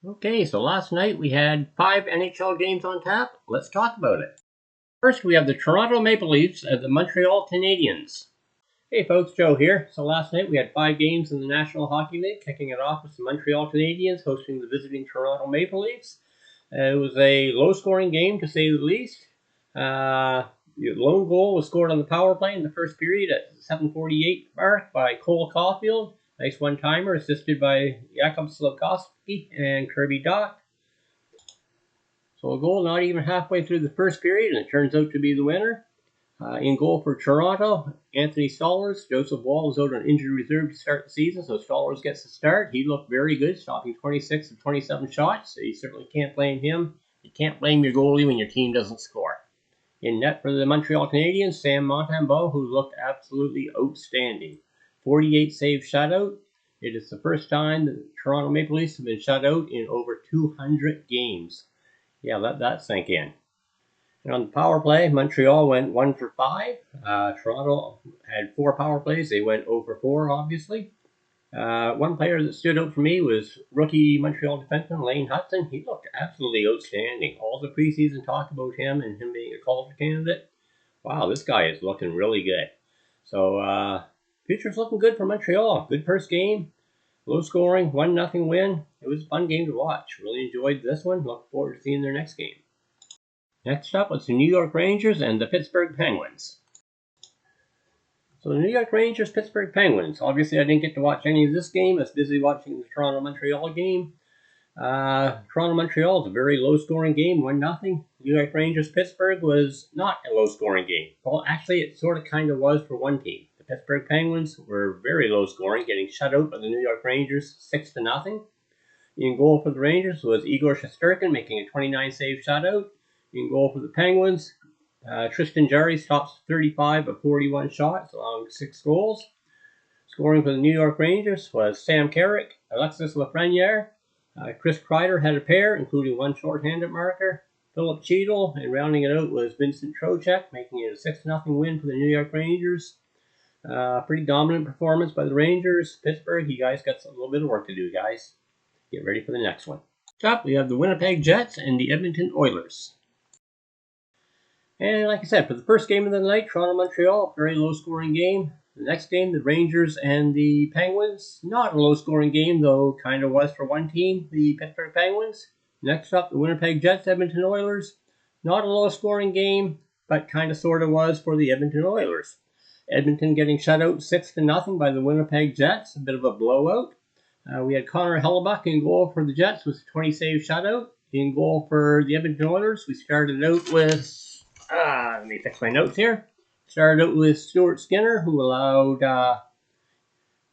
Okay, so last night we had 5 NHL games on tap. Let's talk about it. First, we have the Toronto Maple Leafs and the Montreal Canadiens. Hey folks, Joe here. So last night we had 5 games in the National Hockey League, kicking it off with the Montreal Canadiens hosting the visiting Toronto Maple Leafs. It was a low-scoring game, to say the least. The lone goal was scored on the power play in the first period at 7:48 mark by Cole Caulfield. Nice one-timer, assisted by Jakub Slafkovsky and Kirby Dach. So a goal not even halfway through the first period, and it turns out to be the winner. In goal for Toronto, Anthony Stolarz. Joseph Woll is out on injured reserve to start the season, so Stolarz gets the start. He looked very good, stopping 26 of 27 shots, so you certainly can't blame him. You can't blame your goalie when your team doesn't score. In net for the Montreal Canadiens, Sam Montembault, who looked absolutely outstanding. 48 save shutout. It is the first time the Toronto Maple Leafs have been shut out in over 200 games. Yeah, let that sink in. And on the power play, Montreal went 1 for 5. Toronto had 4 power plays. They went 0 for 4, obviously. One player that stood out for me was rookie Montreal defenseman Lane Hutson. He looked absolutely outstanding. All the preseason talk about him and him being a Calder candidate. Wow, this guy is looking really good. So, future's looking good for Montreal. Good first game. Low scoring, 1-0 win. It was a fun game to watch. Really enjoyed this one. Look forward to seeing their next game. Next up was the New York Rangers and the Pittsburgh Penguins. So the New York Rangers, Pittsburgh Penguins. Obviously, I didn't get to watch any of this game. I was busy watching the Toronto-Montreal game. Toronto-Montreal is a very low-scoring game, 1-0. New York Rangers-Pittsburgh was not a low-scoring game. Well, actually, it sort of kind of was for one team. The Pittsburgh Penguins were very low-scoring, getting shut out by the New York Rangers 6-0. In goal for the Rangers was Igor Shesterkin, making a 29-save shutout. In goal for the Penguins, Tristan Jarry stops 35 of 41 shots, allowing 6 goals. Scoring for the New York Rangers was Sam Carrick, Alexis Lafreniere. Chris Kreider had a pair, including one shorthanded marker. Philip Cheadle, and rounding it out was Vincent Trocheck, making it a 6-0 win for the New York Rangers. Pretty dominant performance by the Rangers. Pittsburgh, you guys got a little bit of work to do, guys. Get ready for the next one. Top, we have the Winnipeg Jets and the Edmonton Oilers. And like I said, for the first game of the night, Toronto-Montreal, very low-scoring game. The next game, the Rangers and the Penguins, not a low-scoring game, though kind of was for one team, the Pittsburgh Penguins. Next up, the Winnipeg Jets, Edmonton Oilers. Not a low-scoring game, but kind of sort of was for the Edmonton Oilers. Edmonton getting shut out 6-0 by the Winnipeg Jets, a bit of a blowout. We had Connor Hellebuck in goal for the Jets with a 20-save shutout. In goal for the Edmonton Oilers, we started out with... let me fix my notes here. Started out with Stuart Skinner, who allowed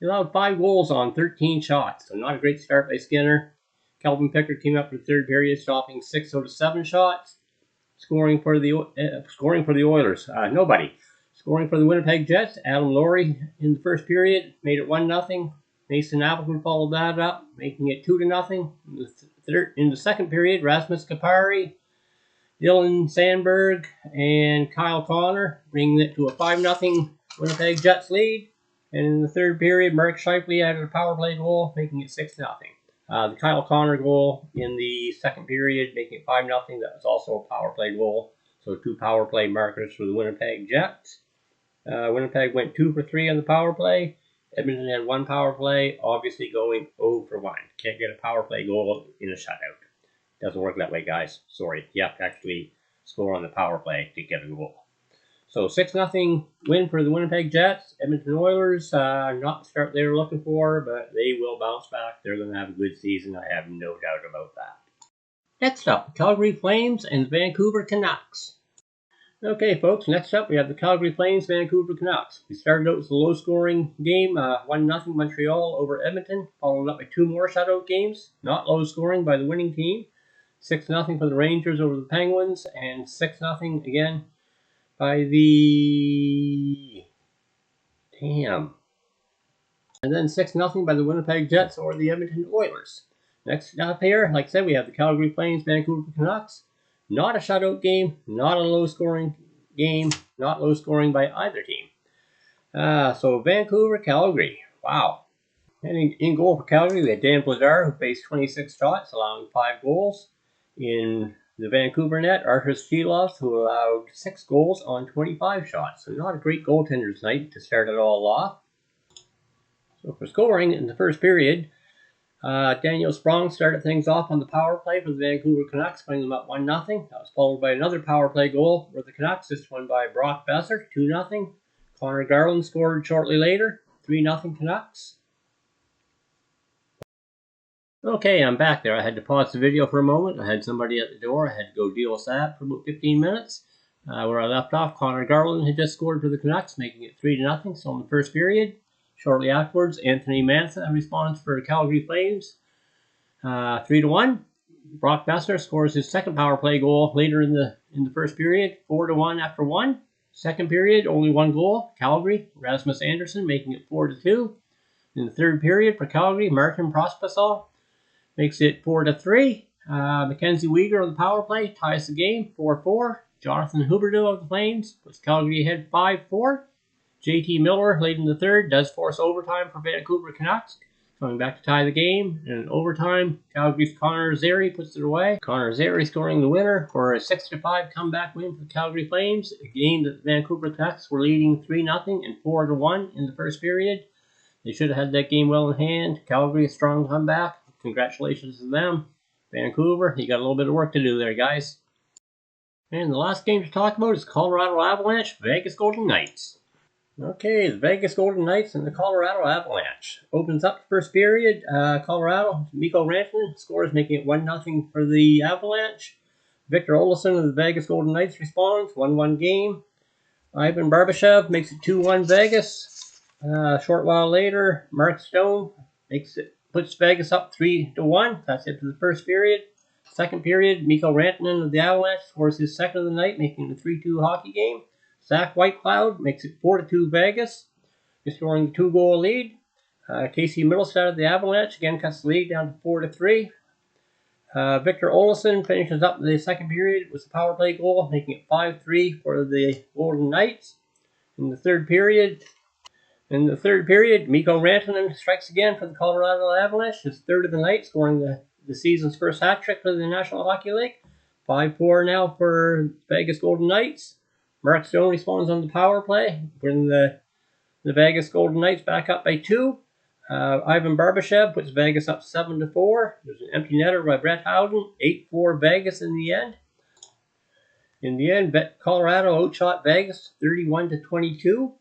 5 goals on 13 shots. So not a great start by Skinner. Kelvin Pickard came up for the third period, stopping 6 out of 7 shots. Scoring for the Oilers, nobody. Scoring for the Winnipeg Jets, Adam Laurie in the first period made it 1-0. Mason Appleton followed that up, making it 2-0. In the second period, Rasmus Kapari, Dylan Sandberg, and Kyle Connor, bringing it to a 5-0 Winnipeg Jets lead. And in the third period, Mark Scheifele added a power play goal, making it 6-0. The Kyle Connor goal in the second period, making it 5-0. That was also a power play goal. So 2 power play markers for the Winnipeg Jets. Winnipeg went 2 for 3 on the power play. Edmonton had 1 power play, obviously going 0 for 1. Can't get a power play goal in a shutout. Doesn't work that way, guys. Sorry. You have to actually score on the power play to get a goal. So 6-0 win for the Winnipeg Jets. Edmonton Oilers, not the start they were looking for, but they will bounce back. They're going to have a good season. I have no doubt about that. Next up, Calgary Flames and Vancouver Canucks. Okay, folks, next up we have the Calgary Flames, Vancouver Canucks. We started out with a low-scoring game, 1-0 Montreal over Edmonton, followed up by 2 more shutout games, not low-scoring by the winning team. 6-0 for the Rangers over the Penguins, and 6-0 again by the... And then 6-0 by the Winnipeg Jets over the Edmonton Oilers. Next up here, like I said, we have the Calgary Flames, Vancouver Canucks. Not a shutout game, not a low-scoring game, not low-scoring by either team. So Vancouver, Calgary. Wow. And in goal for Calgary, we had Dan Bladar, who faced 26 shots, allowing 5 goals. In the Vancouver net, Arthur Stilos, who allowed 6 goals on 25 shots. So not a great goaltender's night to start it all off. So for scoring in the first period, Daniel Sprong started things off on the power play for the Vancouver Canucks, putting them up 1-0. That was followed by another power play goal for the Canucks, this one by Brock Besser, 2-0. Connor Garland scored shortly later, 3-0 Canucks. Okay, I'm back there. I had to pause the video for a moment. I had somebody at the door. I had to go deal with that for about 15 minutes. Where I left off, Connor Garland had just scored for the Canucks, making it 3-0. So in the first period, shortly afterwards, Anthony Mantha responds for Calgary Flames, 3-1. Brock Besser scores his second power play goal later in the first period, 4-1 after 1. Second period, only 1 goal, Calgary, Rasmus Andersson making it 4-2. In the third period for Calgary, Martin Pospisil makes it 4-3. Mackenzie Weegar on the power play ties the game, 4-4. Jonathan Huberdeau of the Flames puts Calgary ahead 5-4. JT Miller late in the third does force overtime for Vancouver Canucks, coming back to tie the game. And in overtime, Calgary's Connor Zary puts it away. Connor Zary scoring the winner for a 6-5 comeback win for the Calgary Flames, a game that the Vancouver Canucks were leading 3-0 and 4-1 in the first period. They should have had that game well in hand. Calgary, a strong comeback. Congratulations to them. Vancouver, you got a little bit of work to do there, guys. And the last game to talk about is Colorado Avalanche, Vegas Golden Knights. Okay, the Vegas Golden Knights and the Colorado Avalanche. Opens up the first period. Colorado, Mikko Rantenen scores, making it 1-0 for the Avalanche. Victor Olofsson of the Vegas Golden Knights responds, 1-1 game. Ivan Barbashev makes it 2-1 Vegas. A short while later, Mark Stone puts Vegas up 3-1. That's it for the first period. Second period, Mikko Rantenen of the Avalanche scores his second of the night, making it a 3-2 hockey game. Zach Whitecloud makes it 4-2 Vegas, restoring the 2-goal lead. Casey Middlestad of the Avalanche again cuts the lead down to 4-3. Victor Olofsson finishes up the second period with a power play goal, making it 5-3 for the Golden Knights. In the third period, Mikko Rantenen strikes again for the Colorado Avalanche, his third of the night, scoring the season's first hat trick for the National Hockey League. 5-4 now for Vegas Golden Knights. Mark Stone responds on the power play, bringing the Vegas Golden Knights back up by 2. Ivan Barbashev puts Vegas up 7-4. There's an empty netter by Brett Howden, 8-4 Vegas in the end. In the end, Colorado outshot Vegas 31-22.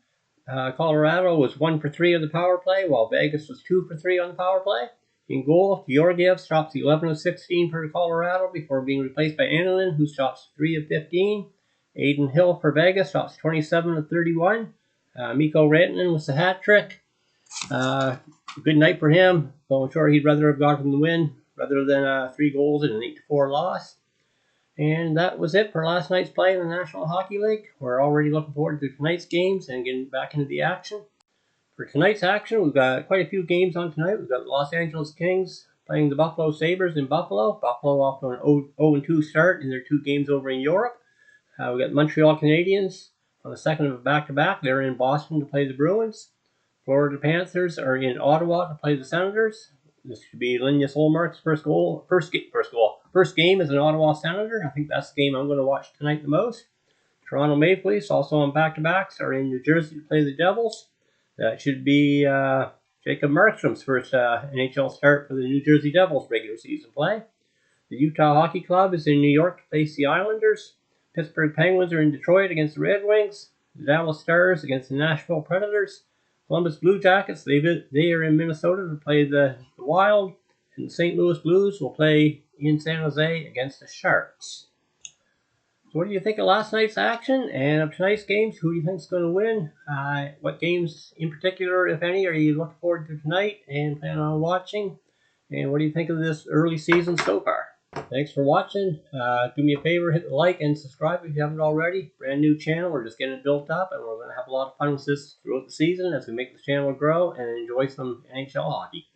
Colorado was 1 for 3 on the power play, while Vegas was 2 for 3 on the power play. In goal, Georgiev stops 11 of 16 for Colorado before being replaced by Rantenen, who stops 3 of 15. Aiden Hill for Vegas stops 27 of 31. Mikko Rantenen with the hat trick. Good night for him. Though I'm sure he'd rather have gotten the win rather than 3 goals and an 8-4 loss. And that was it for last night's play in the National Hockey League. We're already looking forward to tonight's games and getting back into the action. For tonight's action, we've got quite a few games on tonight. We've got the Los Angeles Kings playing the Buffalo Sabres in Buffalo. Buffalo off to an 0-2 start in their 2 games over in Europe. We've got Montreal Canadiens on the second of a back-to-back. They're in Boston to play the Bruins. Florida Panthers are in Ottawa to play the Senators. This should be Linus Ullmark's first game as an Ottawa Senator. I think that's the game I'm going to watch tonight the most. Toronto Maple Leafs, also on back-to-backs, are in New Jersey to play the Devils. That should be Jacob Markstrom's first NHL start for the New Jersey Devils regular season play. The Utah Hockey Club is in New York to face the Islanders. Pittsburgh Penguins are in Detroit against the Red Wings. The Dallas Stars against the Nashville Predators. Columbus Blue Jackets, they are in Minnesota to play the Wild. And the St. Louis Blues will play in San Jose against the Sharks. So what do you think of last night's action and of tonight's games? Who do you think is going to win? What games in particular, if any, are you looking forward to tonight and plan on watching? And what do you think of this early season so far? Thanks for watching. Do me a favor, hit the like and subscribe if you haven't already. Brand new channel, we're just getting it built up, and we're going to have a lot of fun with this throughout the season as we make the channel grow and enjoy some NHL hockey.